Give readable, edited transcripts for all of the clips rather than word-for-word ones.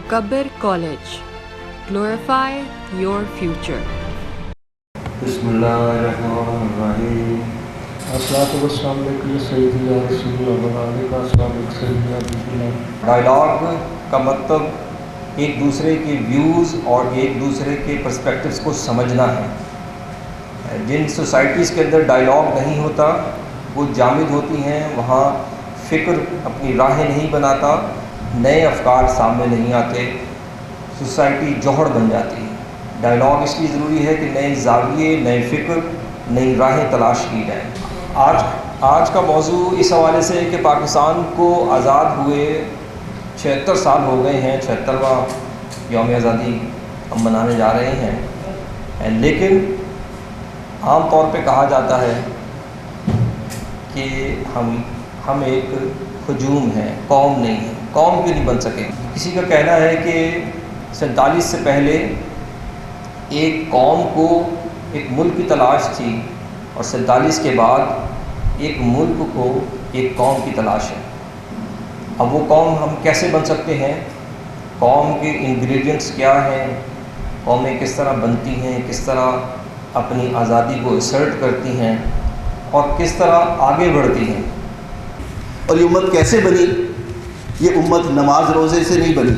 Kabir College. Glorify your future. Bismillahirrahmanirrahim. Assalatu wassalamu alaykum sayyidi ya rasulullah wa alayka assalamu alaykum. Dialogue کا مطلب ایک دوسرے کے views اور ایک دوسرے کے پرسپیکٹوز کو سمجھنا ہے. جن سوسائٹیز کے اندر ڈائلاگ نہیں ہوتا وہ جامد ہوتی ہیں، وہاں فکر اپنی راہیں نہیں بناتا، نئے افکار سامنے نہیں آتے، سوسائٹی جوہر بن جاتی ہے. ڈائلاگ اس لیے ضروری ہے کہ نئے زاویے، نئے فکر، نئی راہیں تلاش کی جائیں. آج کا موضوع اس حوالے سے ہے کہ پاکستان کو آزاد ہوئے 76 سال ہو گئے ہیں. 76واں یوم آزادی ہم منانے جا رہے ہیں. لیکن عام طور پہ کہا جاتا ہے کہ ہم ایک ہجوم ہیں، قوم نہیں ہے. قوم کیوں نہیں بن سکے؟ کسی کا کہنا ہے کہ 47 سے پہلے ایک قوم کو ایک ملک کی تلاش تھی اور 47 کے بعد ایک ملک کو ایک قوم کی تلاش ہے. اب وہ قوم ہم کیسے بن سکتے ہیں؟ قوم کے انگریڈینٹس کیا ہیں؟ قومیں کس طرح بنتی ہیں؟ کس طرح اپنی آزادی کو اسرٹ کرتی ہیں اور کس طرح آگے بڑھتی ہیں؟ اور یہ امت کیسے بنی؟ یہ امت نماز روزے سے نہیں بنی،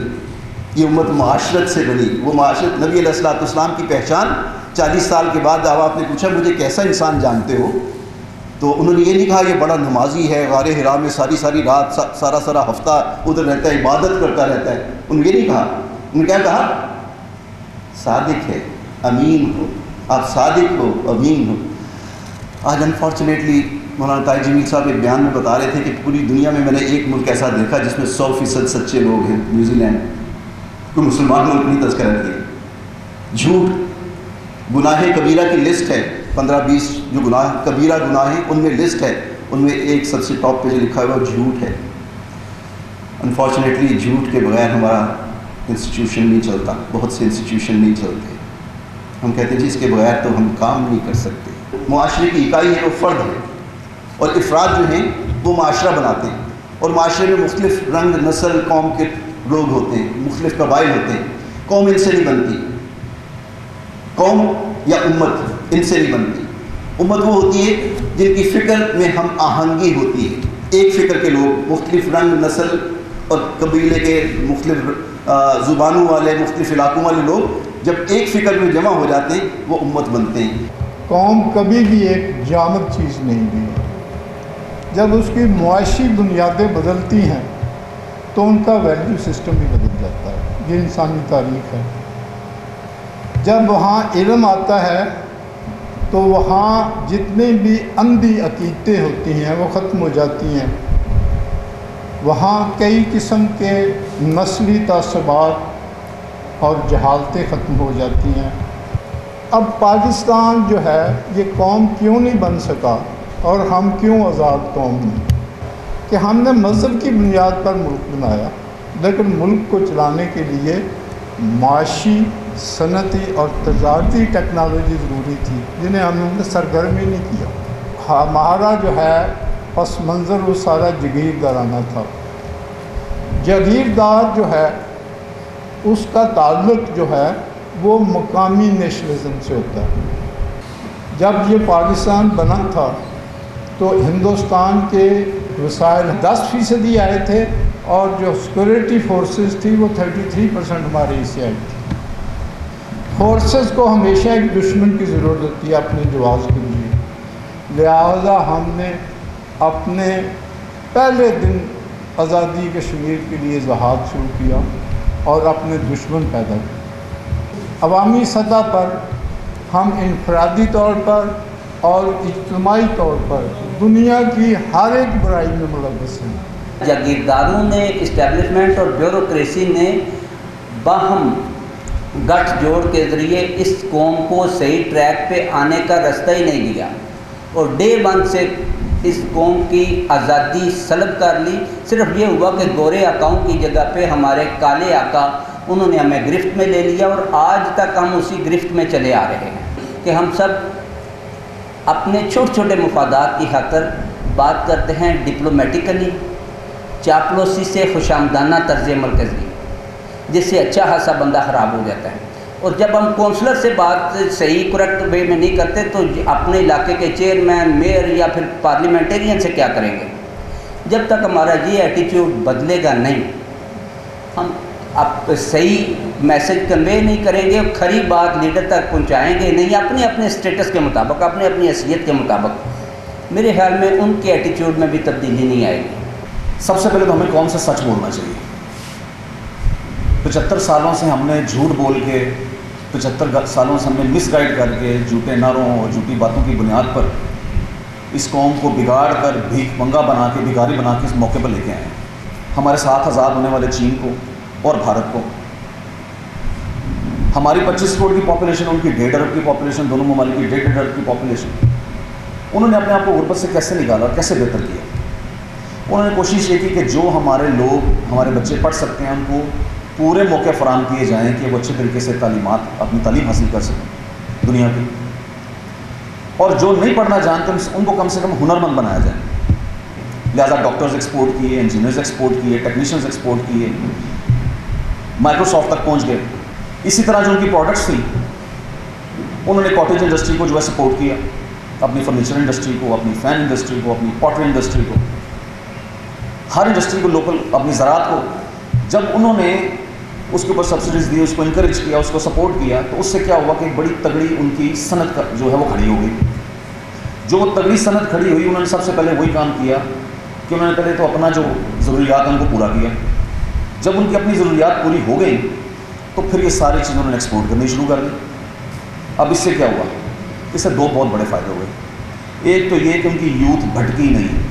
یہ امت معاشرت سے بنی. وہ معاشرت نبی علیہ الصلوۃ والسلام کی پہچان 40 سال کے بعد جب آپ نے پوچھا مجھے کیسا انسان جانتے ہو، تو انہوں نے یہ نہیں کہا یہ بڑا نمازی ہے، غار حرا میں ساری رات سارا ہفتہ ادھر رہتا ہے، عبادت کرتا رہتا ہے. انہوں نے یہ نہیں کہا. انہوں نے کیا کہا؟ صادق ہے، امین ہو. آپ صادق ہو، امین ہو. آج انفارچونیٹلی مولانا طاہر جمیل صاحب ایک بیان میں بتا رہے تھے کہ پوری دنیا میں نے ایک ملک ایسا دیکھا جس میں 100% سچے لوگ ہیں، نیوزی لینڈ. کوئی مسلمان ملک نہیں تذکرہ کیا. جھوٹ گناہ کبیرہ کی لسٹ ہے، 15-20 جو کبیرہ گناہ ہیں ان میں لسٹ ہے، ان میں ایک سب سے ٹاپ پہ جو لکھا ہوا جھوٹ ہے. انفارچونیٹلی جھوٹ کے بغیر ہمارا انسٹیٹیوشن نہیں چلتا، بہت سے انسٹیٹیوشن نہیں چلتے. ہم کہتے ہیں جی اس کے بغیر تو ہم کام نہیں کر سکتے. معاشرے کی اکائی ہے وہ فرد ہے، اور افراد جو ہیں وہ معاشرہ بناتے ہیں. اور معاشرے میں مختلف رنگ نسل قوم کے لوگ ہوتے ہیں، مختلف قبائل ہوتے ہیں. قوم ان سے نہیں بنتی، قوم یا امت ان سے نہیں بنتی. امت وہ ہوتی ہے جن کی فکر میں ہم آہنگی ہوتی ہے. ایک فکر کے لوگ، مختلف رنگ نسل اور قبیلے کے مختلف زبانوں والے، مختلف علاقوں والے لوگ جب ایک فکر میں جمع ہو جاتے ہیں وہ امت بنتے ہیں. قوم کبھی بھی ایک جامد چیز نہیں ہوئی. جب اس کی معاشی بنیادیں بدلتی ہیں تو ان کا ویلیو سسٹم بھی بدل جاتا ہے. یہ انسانی تاریخ ہے. جب وہاں علم آتا ہے تو وہاں جتنے بھی اندھی عقیدتیں ہوتی ہیں وہ ختم ہو جاتی ہیں. وہاں کئی قسم کے نسلی تعصبات اور جہالتیں ختم ہو جاتی ہیں. اب پاکستان جو ہے یہ قوم کیوں نہیں بن سکا اور ہم کیوں آزاد قوم نہیں؟ کہ ہم نے مذہب کی بنیاد پر ملک بنایا، لیکن ملک کو چلانے کے لیے معاشی، صنعتی اور تجارتی ٹیکنالوجی ضروری تھی جنہیں ہم نے سرگرمی نہیں کیا. ہمارا جو ہے پس منظر وہ سارا جگیردارانہ تھا. جگیردار جو ہے اس کا تعلق جو ہے وہ مقامی نیشنلزم سے ہوتا ہے. جب یہ پاکستان بنا تھا تو ہندوستان کے وسائل 10% آئے تھے اور جو سیکورٹی فورسز تھی وہ 33% ہمارے سے آئی تھی. فورسز کو ہمیشہ ایک دشمن کی ضرورت ہوتی ہے اپنے جواز کے لیے، لہذا ہم نے اپنے پہلے دن آزادی کشمیر کے لیے جہاد شروع کیا اور اپنے دشمن پیدا کیے. عوامی سطح پر ہم انفرادی طور پر اور اجتماعی طور پر دنیا کی ہر ایک برائی میں ملوث ہیں. جاگیرداروں نے، اسٹیبلشمنٹ اور بیوروکریسی نے باہم گٹھ جوڑ کے ذریعے اس قوم کو صحیح ٹریک پہ آنے کا رستہ ہی نہیں دیا اور ڈے 1 سے اس قوم کی آزادی سلب کر لی. صرف یہ ہوا کہ گورے آقاؤں کی جگہ پہ ہمارے کالے آقا انہوں نے ہمیں گرفت میں لے لیا اور آج تک ہم اسی گرفت میں چلے آ رہے ہیں کہ ہم سب اپنے چھوٹے چھوٹے مفادات کی خاطر بات کرتے ہیں ڈپلومیٹیکلی، چاپلوسی سے خوش آمدانہ طرز عمل کے ذریعے. جس سے اچھا خاصا بندہ خراب ہو جاتا ہے. اور جب ہم کونسلر سے بات صحیح کریکٹ وے میں نہیں کرتے تو اپنے علاقے کے چیئرمین، میئر یا پھر پارلیمنٹرین سے کیا کریں گے؟ جب تک ہمارا یہ ایٹیٹیوڈ بدلے گا نہیں، ہم اب صحیح میسج کنوے نہیں کریں گے، کھری بات لیڈر تک پہنچائیں گے نہیں، اپنے اسٹیٹس کے مطابق، اپنی حیثیت کے مطابق، میرے خیال میں ان کے ایٹیٹیوڈ میں بھی تبدیلی نہیں آئے گی. سب سے پہلے تو ہمیں کون سا سچ بولنا چاہیے. 75 سالوں سے ہم نے جھوٹ بول کے، 75 سالوں سے ہم نے مس گائیڈ کر کے، جھوٹے نعروں اور جھوٹی باتوں کی بنیاد پر اس قوم کو بگاڑ کر بھیک منگا بنا کے، بھکاری بنا کے اس موقع پر لے کے آئے ہیں. ہمارے ساتھ آزاد ہونے والے چین کو اور بھارت کو، ہماری 25 کروڑ کی پاپولیشن، ان کی 1.5 ارب کی پاپولیشن، دونوں ممالک کی 1.5 ارب کی پاپولیشن، انہوں نے اپنے آپ کو غربت سے کیسے نکالا، کیسے بہتر کیا؟ انہوں نے کوشش یہ کی کہ جو ہمارے لوگ، ہمارے بچے پڑھ سکتے ہیں، ان کو پورے موقع فراہم کیے جائیں کہ وہ اچھے طریقے سے اپنی تعلیم حاصل کر سکیں دنیا کی، اور جو نہیں پڑھنا جانتے ان کو کم سے کم ہنرمند بنایا جائے. لہٰذا ڈاکٹرز ایکسپورٹ کیے، انجینئرز ایکسپورٹ کیے، ٹیکنیشینز ایکسپورٹ کیے، مائکروسافٹ تک پہنچ گئے. اسی طرح جو ان کی پروڈکٹس تھیں، انہوں نے کاٹیج انڈسٹری کو جو ہے سپورٹ کیا، اپنی فرنیچر انڈسٹری کو، اپنی فین انڈسٹری کو، اپنی پاٹری انڈسٹری کو، ہر انڈسٹری کو، لوکل اپنی زراعت کو. جب انہوں نے اس کے اوپر سبسڈیز دی، اس کو انکریج کیا، اس کو سپورٹ کیا، تو اس سے کیا ہوا کہ ایک بڑی تگڑی ان کی صنعت جو ہے وہ کھڑی ہو گئی. جو وہ تگڑی صنعت کھڑی ہوئی، انہوں نے سب سے پہلے وہی کام کیا کہ انہوں نے پہلے تو اپنا جو ضروریات ہیں ان کو پورا کیا. جب ان کی اپنی ضروریات پوری ہو گئی تو پھر یہ ساری چیزیں انہوں نے ایکسپورٹ کرنی شروع کر دی. اب اس سے کیا ہوا؟ اس سے 2 بہت بڑے فائدے ہوئے. ایک تو یہ کہ ان کی یوتھ بھٹکی نہیں،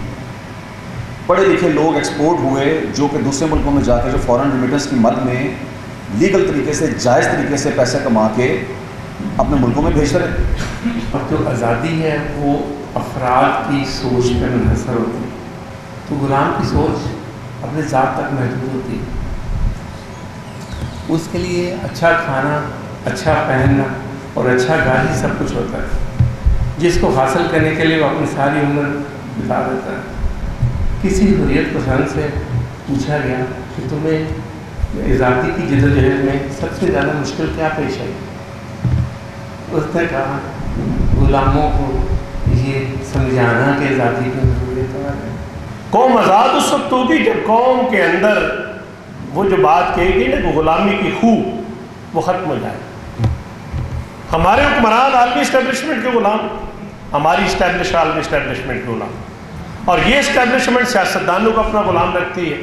پڑھے لکھے لوگ ایکسپورٹ ہوئے، جو کہ دوسرے ملکوں میں جا کے جو فارن ریمیٹنس کی مد میں لیگل طریقے سے، جائز طریقے سے پیسے کما کے اپنے ملکوں میں بھیجتے رہے. اور جو آزادی ہے وہ افراد کی سوچ پر منحصر ہوتی ہے، تو غلام کی سوچ اپنے ذات تک محدود ہوتی ہے. اس کے لیے اچھا کھانا، اچھا پہننا اور اچھا گاڑی سب کچھ ہوتا ہے، جس کو حاصل کرنے کے لیے وہ اپنی ساری عمر بتا دیتا ہے. کسی حریت پسند سے پوچھا گیا کہ تمہیں آزادی کی جدوجہد میں سب سے زیادہ مشکل کیا پیش آئی؟ اس نے کہا غلاموں کو یہ سمجھانا کہ آزادی کی ضرورت ہے. قوم آزاد اس وقت ہوگی جب قوم کے اندر وہ جو بات کہی گئی نا کہ غلامی کی خو وہ ختم ہو جائے. ہمارے حکمران عالمی اسٹیبلشمنٹ کے غلام، ہماری اسٹیبلش عالمی اسٹیبلشمنٹ کے غلام، اور یہ اسٹیبلشمنٹ سیاستدانوں کو اپنا غلام رکھتی ہے.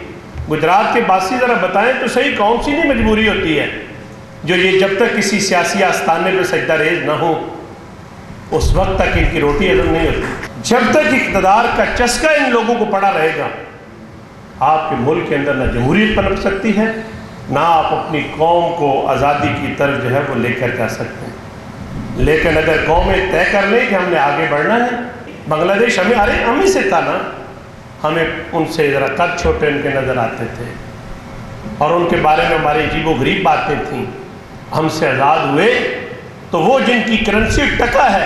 گجرات کے باسی ذرا بتائیں تو صحیح کون سی نہیں مجبوری ہوتی ہے جو یہ جب تک کسی سیاسی آستانے پہ سجدہ ریز نہ ہو اس وقت تک ان کی روٹی ہضم نہیں ہوتی. جب تک اقتدار کا چسکا ان لوگوں کو پڑا رہے گا، آپ کے ملک کے اندر نہ جمہوریت پنپ سکتی ہے، نہ آپ اپنی قوم کو آزادی کی طرف جو ہے وہ لے کر جا سکتے ہیں. لیکن اگر قومیں طے کر لیں کہ ہم نے آگے بڑھنا ہے، بنگلہ دیش ہم ہی سے تھا نا، ہمیں ان سے ذرا قد چھوٹے ان کے نظر آتے تھے اور ان کے بارے میں ہماری عجیب و غریب باتیں تھیں. ہم سے آزاد ہوئے تو وہ جن کی کرنسی ٹکا ہے،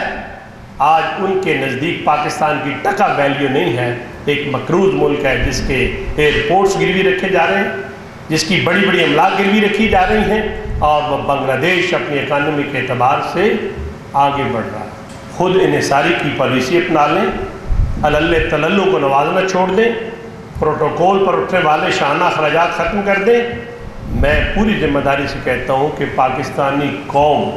آج ان کے نزدیک پاکستان کی ٹکا ویلیو نہیں ہے. ایک مقروض ملک ہے جس کے ایئرپورٹس گروی رکھے جا رہے ہیں، جس کی بڑی بڑی املاک گروی رکھی جا رہی ہیں، اور وہ بنگلہ دیش اپنی اکانومی کے اعتبار سے آگے بڑھ رہا ہے. خود انحصاری کی پالیسی اپنا لیں، اللہ تللو کو نوازنا چھوڑ دیں، پروٹوکول پر اٹھنے والے شانہ اخراجات ختم کر دیں. میں پوری ذمہ داری سے کہتا ہوں کہ پاکستانی قوم